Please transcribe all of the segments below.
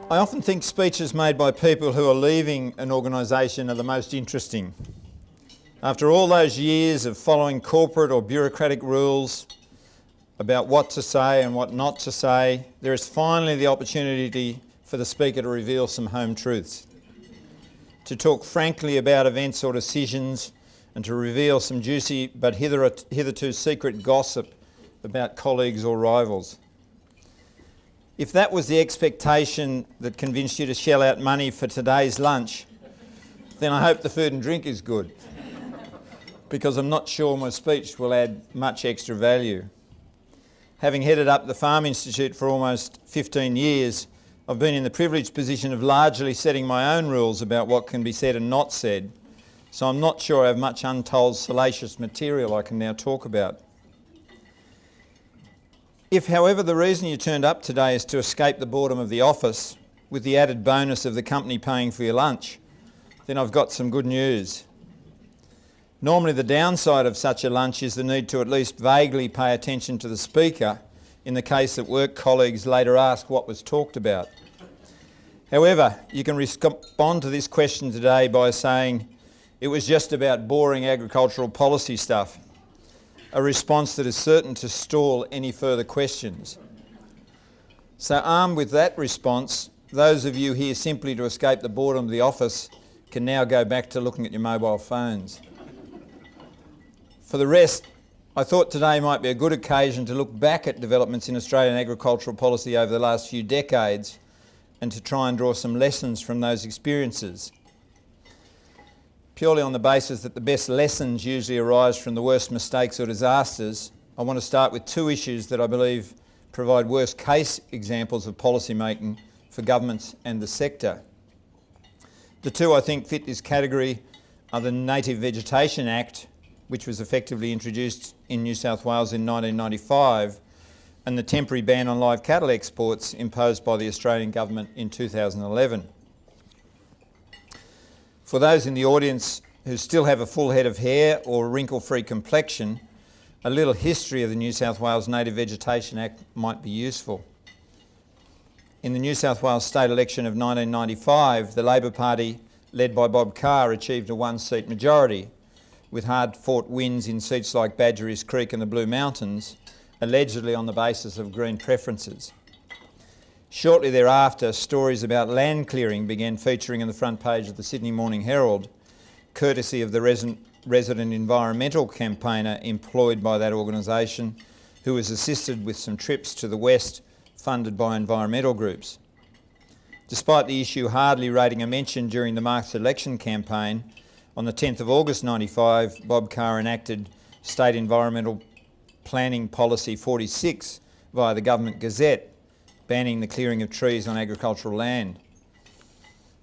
I often think speeches made by people who are leaving an organisation are the most interesting. After all those years of following corporate or bureaucratic rules about what to say and what not to say, there is finally the opportunity for the speaker to reveal some home truths, to talk frankly about events or decisions, and to reveal some juicy but hitherto secret gossip about colleagues or rivals. If that was the expectation that convinced you to shell out money for today's lunch, then I hope the food and drink is good, because I'm not sure my speech will add much extra value. Having headed up the Farm Institute for almost 15 years, I've been in the privileged position of largely setting my own rules about what can be said and not said, so I'm not sure I have much untold salacious material I can now talk about. If, however, the reason you turned up today is to escape the boredom of the office, with the added bonus of the company paying for your lunch, then I've got some good news. Normally the downside of such a lunch is the need to at least vaguely pay attention to the speaker in the case that work colleagues later ask what was talked about. However, you can respond to this question today by saying it was just about boring agricultural policy stuff, a response that is certain to stall any further questions. So armed with that response, those of you here simply to escape the boredom of the office can now go back to looking at your mobile phones. For the rest, I thought today might be a good occasion to look back at developments in Australian agricultural policy over the last few decades and to try and draw some lessons from those experiences. Purely on the basis that the best lessons usually arise from the worst mistakes or disasters, I want to start with two issues that I believe provide worst case examples of policy making for governments and the sector. The two I think fit this category are the Native Vegetation Act, which was effectively introduced in New South Wales in 1995, and the temporary ban on live cattle exports imposed by the Australian government in 2011. For those in the audience who still have a full head of hair or wrinkle-free complexion, a little history of the New South Wales Native Vegetation Act might be useful. In the New South Wales state election of 1995, the Labor Party, led by Bob Carr, achieved a one-seat majority, with hard-fought wins in seats like Badgerys Creek and the Blue Mountains, allegedly on the basis of Green preferences. Shortly thereafter, stories about land clearing began featuring in the front page of the Sydney Morning Herald, courtesy of the resident environmental campaigner employed by that organisation, who was assisted with some trips to the west funded by environmental groups. Despite the issue hardly rating a mention during the March election campaign, on the 10th of August 95, Bob Carr enacted State Environmental Planning Policy 46 via the Government Gazette, banning the clearing of trees on agricultural land.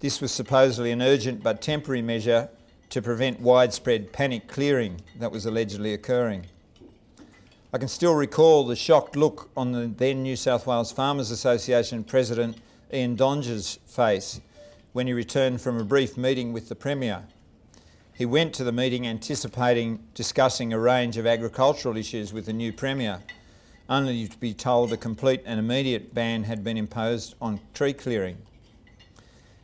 This was supposedly an urgent but temporary measure to prevent widespread panic clearing that was allegedly occurring. I can still recall the shocked look on the then New South Wales Farmers Association President Ian Donger's face when he returned from a brief meeting with the Premier. He went to the meeting anticipating discussing a range of agricultural issues with the new Premier, only to be told a complete and immediate ban had been imposed on tree clearing.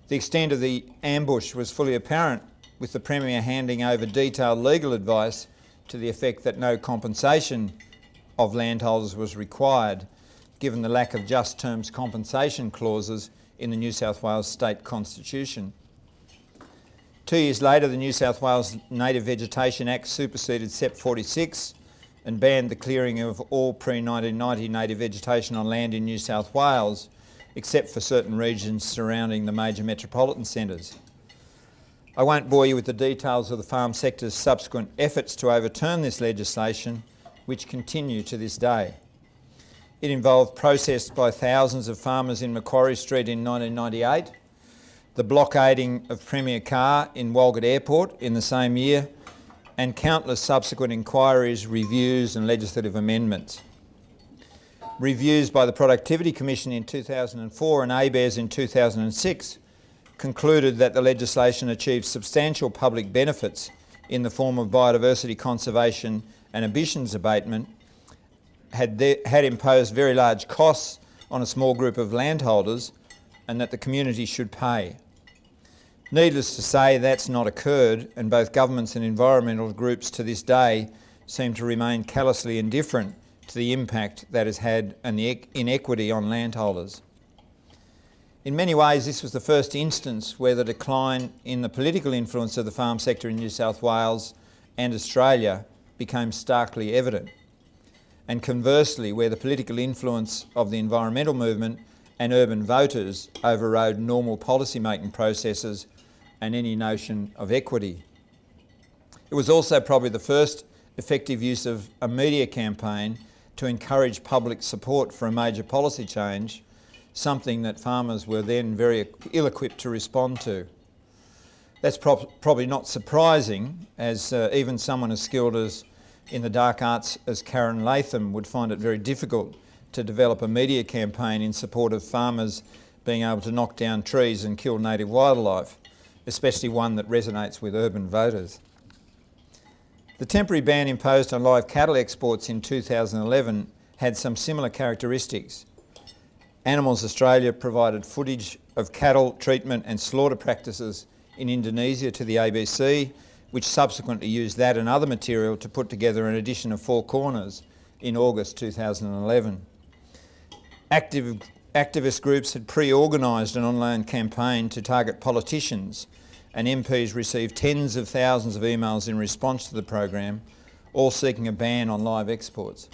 The extent of the ambush was fully apparent, with the Premier handing over detailed legal advice to the effect that no compensation of landholders was required, given the lack of just terms compensation clauses in the New South Wales State Constitution. 2 years later, the New South Wales Native Vegetation Act superseded SEP 46 and banned the clearing of all pre-1990 native vegetation on land in New South Wales, except for certain regions surrounding the major metropolitan centres. I won't bore you with the details of the farm sector's subsequent efforts to overturn this legislation, which continue to this day. It involved protests by thousands of farmers in Macquarie Street in 1998, the blockading of Premier Carr in Walgett Airport in the same year, and countless subsequent inquiries, reviews and legislative amendments. Reviews by the Productivity Commission in 2004 and ABARES in 2006 concluded that the legislation achieved substantial public benefits in the form of biodiversity conservation and emissions abatement, had imposed very large costs on a small group of landholders, and that the community should pay. Needless to say, that's not occurred, and both governments and environmental groups to this day seem to remain callously indifferent to the impact that has had and the inequity on landholders. In many ways, this was the first instance where the decline in the political influence of the farm sector in New South Wales and Australia became starkly evident, and conversely, where the political influence of the environmental movement and urban voters overrode normal policy-making processes and any notion of equity. It was also probably the first effective use of a media campaign to encourage public support for a major policy change, something that farmers were then very ill-equipped to respond to. That's probably not surprising, as even someone as skilled as in the dark arts as Karen Latham would find it very difficult to develop a media campaign in support of farmers being able to knock down trees and kill native wildlife, especially one that resonates with urban voters. The temporary ban imposed on live cattle exports in 2011 had some similar characteristics. Animals Australia provided footage of cattle treatment and slaughter practices in Indonesia to the ABC, which subsequently used that and other material to put together an edition of Four Corners in August 2011. Activist groups had pre-organised an online campaign to target politicians, and MPs received tens of thousands of emails in response to the program, all seeking a ban on live exports.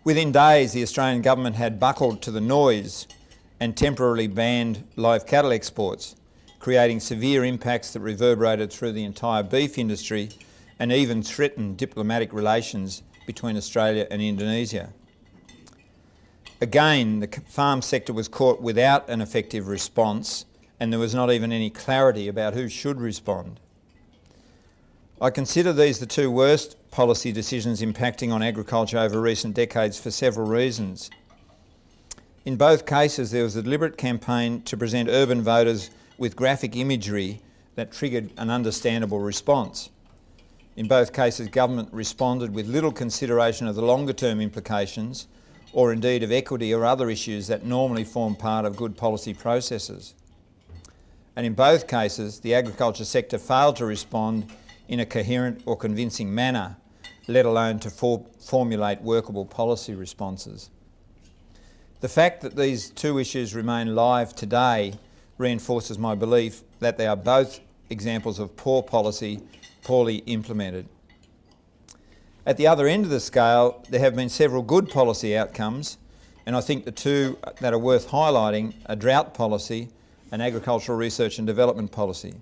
Within days, the Australian government had buckled to the noise and temporarily banned live cattle exports, creating severe impacts that reverberated through the entire beef industry and even threatened diplomatic relations between Australia and Indonesia. Again, the farm sector was caught without an effective response, and there was not even any clarity about who should respond. I consider these the two worst policy decisions impacting on agriculture over recent decades for several reasons. In both cases, there was a deliberate campaign to present urban voters with graphic imagery that triggered an understandable response. In both cases, government responded with little consideration of the longer-term implications, or indeed of equity or other issues that normally form part of good policy processes. And in both cases, the agriculture sector failed to respond in a coherent or convincing manner, let alone to formulate workable policy responses. The fact that these two issues remain live today reinforces my belief that they are both examples of poor policy, poorly implemented. At the other end of the scale, there have been several good policy outcomes, and I think the two that are worth highlighting are drought policy and agricultural research and development policy.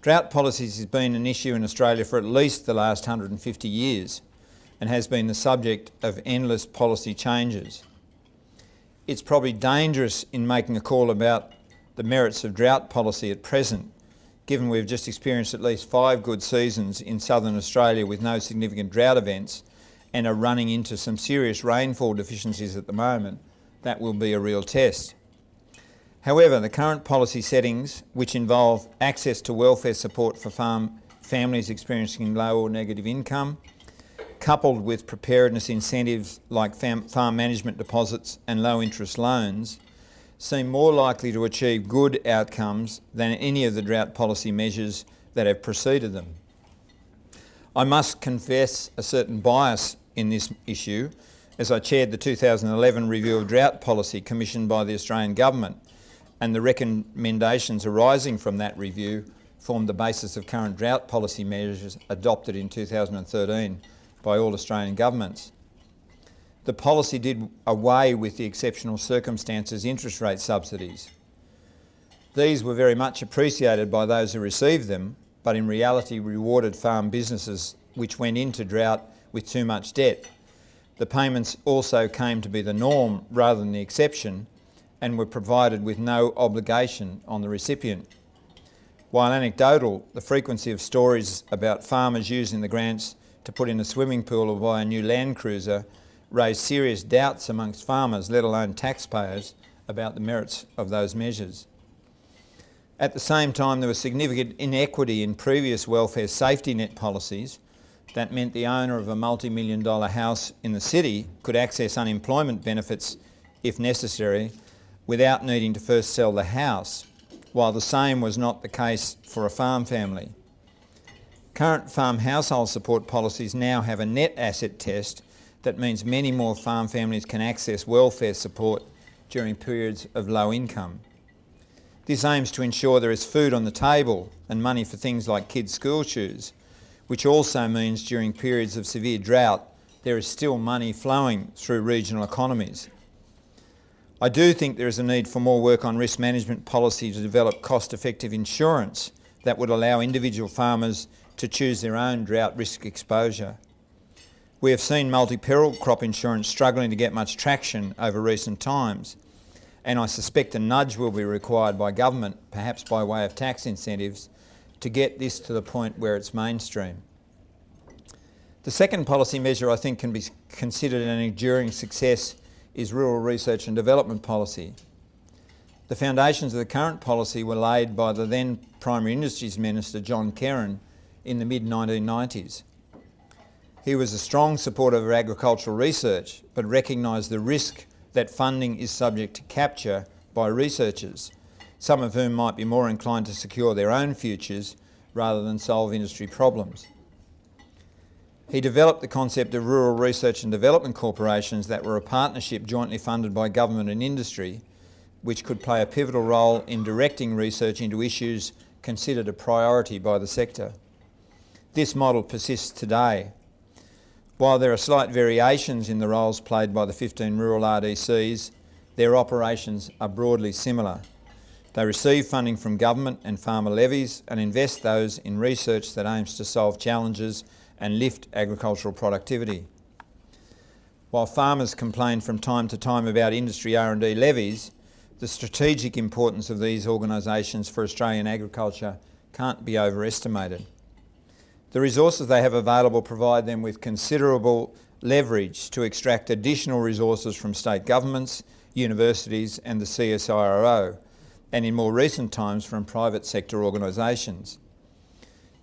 Drought policies has been an issue in Australia for at least the last 150 years and has been the subject of endless policy changes. It's probably dangerous in making a call about the merits of drought policy at present, given we've just experienced at least 5 good seasons in southern Australia with no significant drought events and are running into some serious rainfall deficiencies at the moment. That will be a real test. However, the current policy settings, which involve access to welfare support for farm families experiencing low or negative income, coupled with preparedness incentives like farm management deposits and low interest loans, seem more likely to achieve good outcomes than any of the drought policy measures that have preceded them. I must confess a certain bias in this issue, as I chaired the 2011 review of drought policy commissioned by the Australian Government, and the recommendations arising from that review formed the basis of current drought policy measures adopted in 2013 by all Australian governments. The policy did away with the exceptional circumstances interest rate subsidies. These were very much appreciated by those who received them, but in reality rewarded farm businesses which went into drought with too much debt. The payments also came to be the norm rather than the exception, and were provided with no obligation on the recipient. While anecdotal, the frequency of stories about farmers using the grants to put in a swimming pool or buy a new Land Cruiser raised serious doubts amongst farmers, let alone taxpayers, about the merits of those measures. At the same time, there was significant inequity in previous welfare safety net policies that meant the owner of a multi-million-dollar house in the city could access unemployment benefits if necessary, without needing to first sell the house, while the same was not the case for a farm family. Current farm household support policies now have a net asset test that means many more farm families can access welfare support during periods of low income. This aims to ensure there is food on the table and money for things like kids' school shoes, which also means during periods of severe drought there is still money flowing through regional economies. I do think there is a need for more work on risk management policy to develop cost-effective insurance that would allow individual farmers to choose their own drought risk exposure. We have seen multi-peril crop insurance struggling to get much traction over recent times, and I suspect a nudge will be required by government, perhaps by way of tax incentives, to get this to the point where it's mainstream. The second policy measure I think can be considered an enduring success is rural research and development policy. The foundations of the current policy were laid by the then Primary Industries Minister John Kerrin in the mid-1990s. He was a strong supporter of agricultural research, but recognised the risk that funding is subject to capture by researchers, some of whom might be more inclined to secure their own futures rather than solve industry problems. He developed the concept of rural research and development corporations that were a partnership jointly funded by government and industry, which could play a pivotal role in directing research into issues considered a priority by the sector. This model persists today. While there are slight variations in the roles played by the 15 rural RDCs, their operations are broadly similar. They receive funding from government and farmer levies and invest those in research that aims to solve challenges and lift agricultural productivity. While farmers complain from time to time about industry R&D levies, the strategic importance of these organisations for Australian agriculture can't be overestimated. The resources they have available provide them with considerable leverage to extract additional resources from state governments, universities and the CSIRO, and in more recent times from private sector organisations.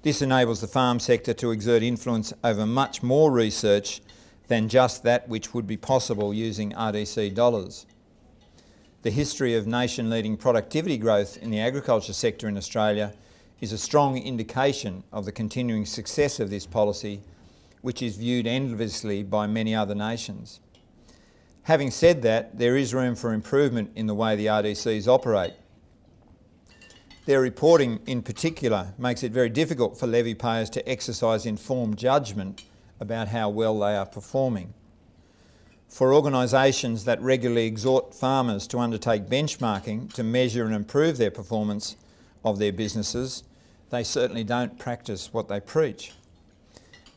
This enables the farm sector to exert influence over much more research than just that which would be possible using RDC dollars. The history of nation-leading productivity growth in the agriculture sector in Australia is a strong indication of the continuing success of this policy, which is viewed enviously by many other nations. Having said that, there is room for improvement in the way the RDCs operate. Their reporting in particular makes it very difficult for levy payers to exercise informed judgment about how well they are performing. For organisations that regularly exhort farmers to undertake benchmarking to measure and improve their performance of their businesses, they certainly don't practice what they preach.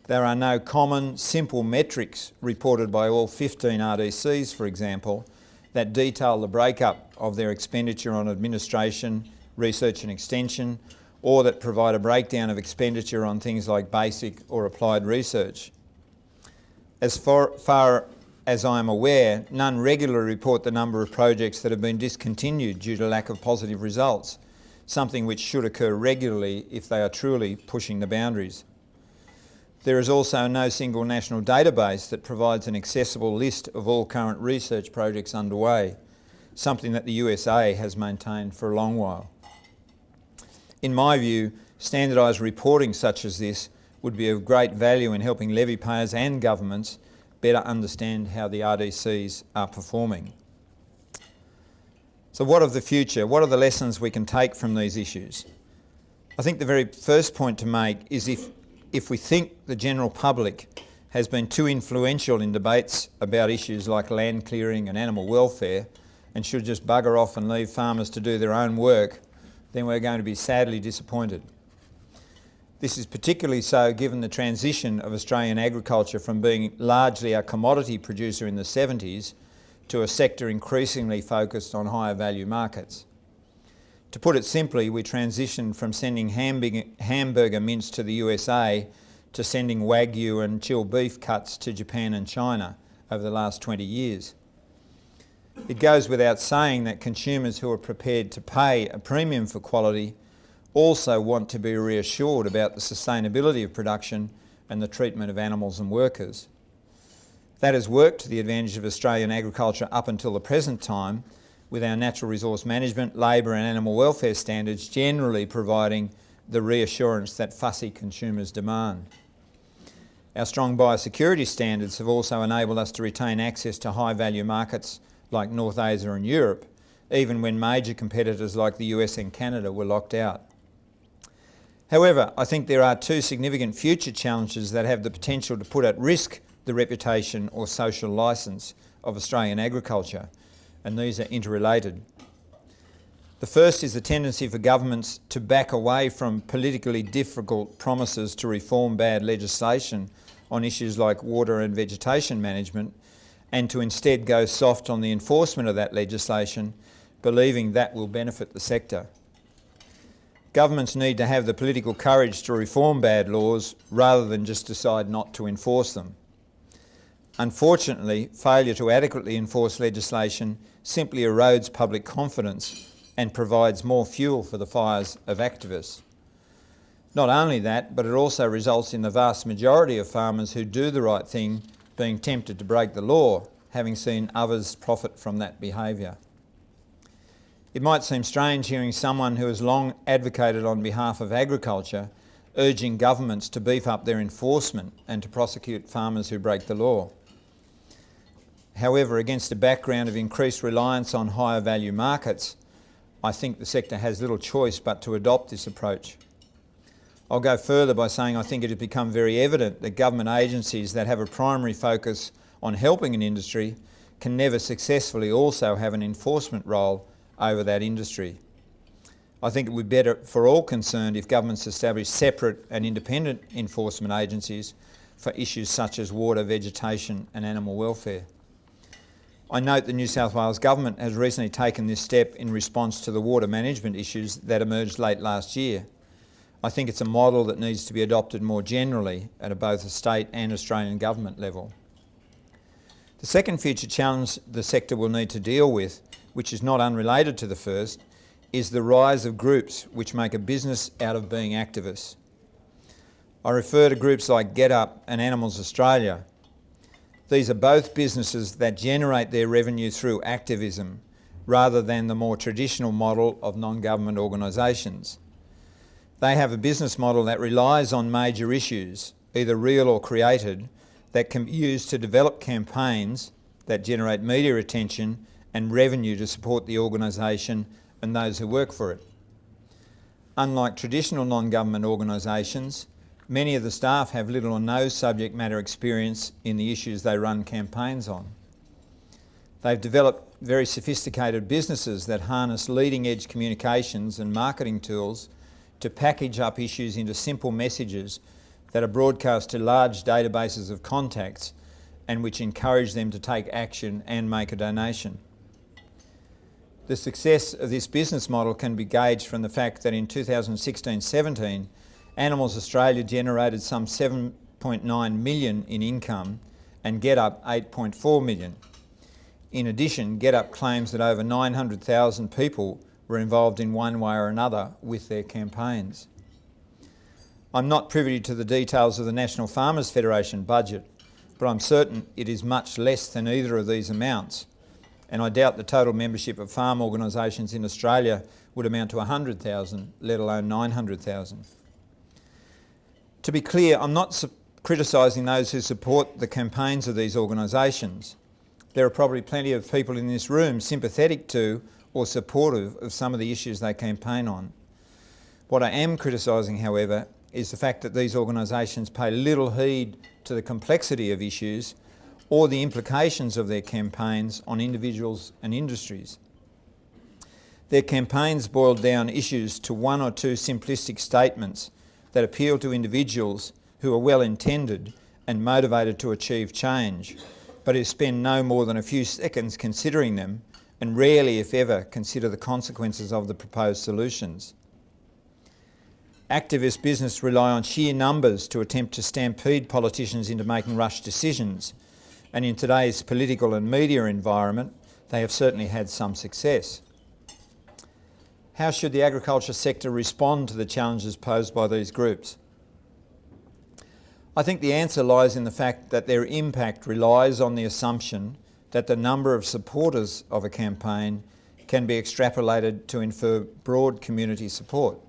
There are no common, simple metrics reported by all 15 RDCs, for example, that detail the breakup of their expenditure on administration, research and extension, or that provide a breakdown of expenditure on things like basic or applied research. As far as I am aware, none regularly report the number of projects that have been discontinued due to lack of positive results, something which should occur regularly if they are truly pushing the boundaries. There is also no single national database that provides an accessible list of all current research projects underway, something that the USA has maintained for a long while. In my view, standardised reporting such as this would be of great value in helping levy payers and governments better understand how the RDCs are performing. So what of the future? What are the lessons we can take from these issues? I think the very first point to make is if we think the general public has been too influential in debates about issues like land clearing and animal welfare and should just bugger off and leave farmers to do their own work, then we're going to be sadly disappointed. This is particularly so given the transition of Australian agriculture from being largely a commodity producer in the 70s to a sector increasingly focused on higher value markets. To put it simply, we transitioned from sending hamburger mince to the USA to sending Wagyu and chilled beef cuts to Japan and China over the last 20 years. It goes without saying that consumers who are prepared to pay a premium for quality also want to be reassured about the sustainability of production and the treatment of animals and workers. That has worked to the advantage of Australian agriculture up until the present time, with our natural resource management, labour and animal welfare standards generally providing the reassurance that fussy consumers demand. Our strong biosecurity standards have also enabled us to retain access to high-value markets like North Asia and Europe, even when major competitors like the US and Canada were locked out. However, I think there are two significant future challenges that have the potential to put at risk the reputation or social licence of Australian agriculture, and these are interrelated. The first is the tendency for governments to back away from politically difficult promises to reform bad legislation on issues like water and vegetation management, and to instead go soft on the enforcement of that legislation, believing that will benefit the sector. Governments need to have the political courage to reform bad laws rather than just decide not to enforce them. Unfortunately, failure to adequately enforce legislation simply erodes public confidence and provides more fuel for the fires of activists. Not only that, but it also results in the vast majority of farmers who do the right thing being tempted to break the law, having seen others profit from that behaviour. It might seem strange hearing someone who has long advocated on behalf of agriculture urging governments to beef up their enforcement and to prosecute farmers who break the law. However, against a background of increased reliance on higher value markets, I think the sector has little choice but to adopt this approach. I'll go further by saying I think it has become very evident that government agencies that have a primary focus on helping an industry can never successfully also have an enforcement role over that industry. I think it would be better for all concerned if governments establish separate and independent enforcement agencies for issues such as water, vegetation and animal welfare. I note the New South Wales Government has recently taken this step in response to the water management issues that emerged late last year. I think it's a model that needs to be adopted more generally at both a state and Australian government level. The second future challenge the sector will need to deal with, which is not unrelated to the first, is the rise of groups which make a business out of being activists. I refer to groups like Get Up and Animals Australia. These are both businesses that generate their revenue through activism rather than the more traditional model of non-government organisations. They have a business model that relies on major issues, either real or created, that can be used to develop campaigns that generate media attention and revenue to support the organisation and those who work for it. Unlike traditional non-government organisations, many of the staff have little or no subject matter experience in the issues they run campaigns on. They've developed very sophisticated businesses that harness leading-edge communications and marketing tools to package up issues into simple messages that are broadcast to large databases of contacts and which encourage them to take action and make a donation. The success of this business model can be gauged from the fact that in 2016-17, Animals Australia generated some 7.9 million in income and Get Up 8.4 million. In addition, Get Up claims that over 900,000 people were involved in one way or another with their campaigns. I'm not privy to the details of the National Farmers Federation budget, but I'm certain it is much less than either of these amounts, and I doubt the total membership of farm organisations in Australia would amount to 100,000, let alone 900,000. To be clear, I'm not criticising those who support the campaigns of these organisations. There are probably plenty of people in this room sympathetic to or supportive of some of the issues they campaign on. What I am criticising, however, is the fact that these organisations pay little heed to the complexity of issues or the implications of their campaigns on individuals and industries. Their campaigns boil down issues to one or two simplistic statements that appeal to individuals who are well-intended and motivated to achieve change, but who spend no more than a few seconds considering them and rarely, if ever, consider the consequences of the proposed solutions. Activist business rely on sheer numbers to attempt to stampede politicians into making rush decisions, and in today's political and media environment, they have certainly had some success. How should the agriculture sector respond to the challenges posed by these groups? I think the answer lies in the fact that their impact relies on the assumption that the number of supporters of a campaign can be extrapolated to infer broad community support.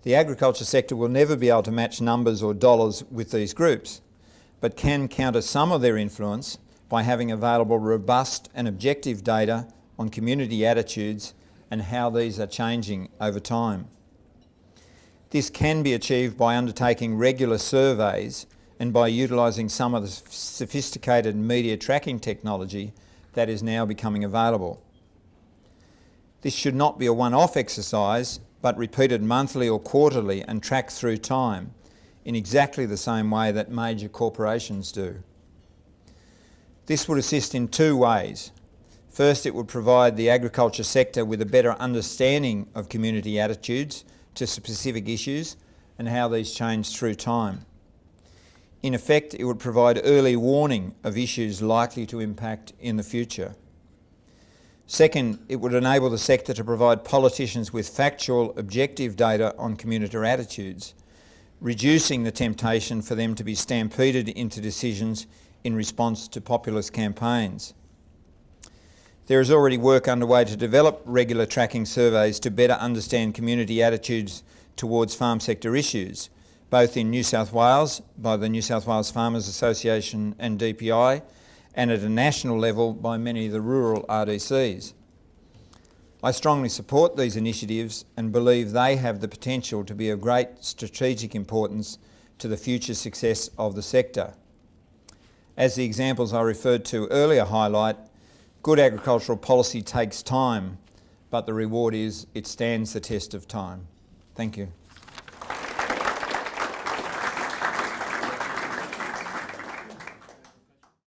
The agriculture sector will never be able to match numbers or dollars with these groups, but can counter some of their influence by having available robust and objective data on community attitudes and how these are changing over time. This can be achieved by undertaking regular surveys and by utilising some of the sophisticated media tracking technology that is now becoming available. This should not be a one-off exercise, but repeated monthly or quarterly and tracked through time in exactly the same way that major corporations do. This would assist in two ways. First, it would provide the agriculture sector with a better understanding of community attitudes to specific issues and how these change through time. In effect, it would provide early warning of issues likely to impact in the future. Second, it would enable the sector to provide politicians with factual, objective data on community attitudes, reducing the temptation for them to be stampeded into decisions in response to populist campaigns. There is already work underway to develop regular tracking surveys to better understand community attitudes towards farm sector issues, both in New South Wales by the New South Wales Farmers Association and DPI, and at a national level by many of the rural RDCs. I strongly support these initiatives and believe they have the potential to be of great strategic importance to the future success of the sector. As the examples I referred to earlier highlight, good agricultural policy takes time, but the reward is it stands the test of time. Thank you.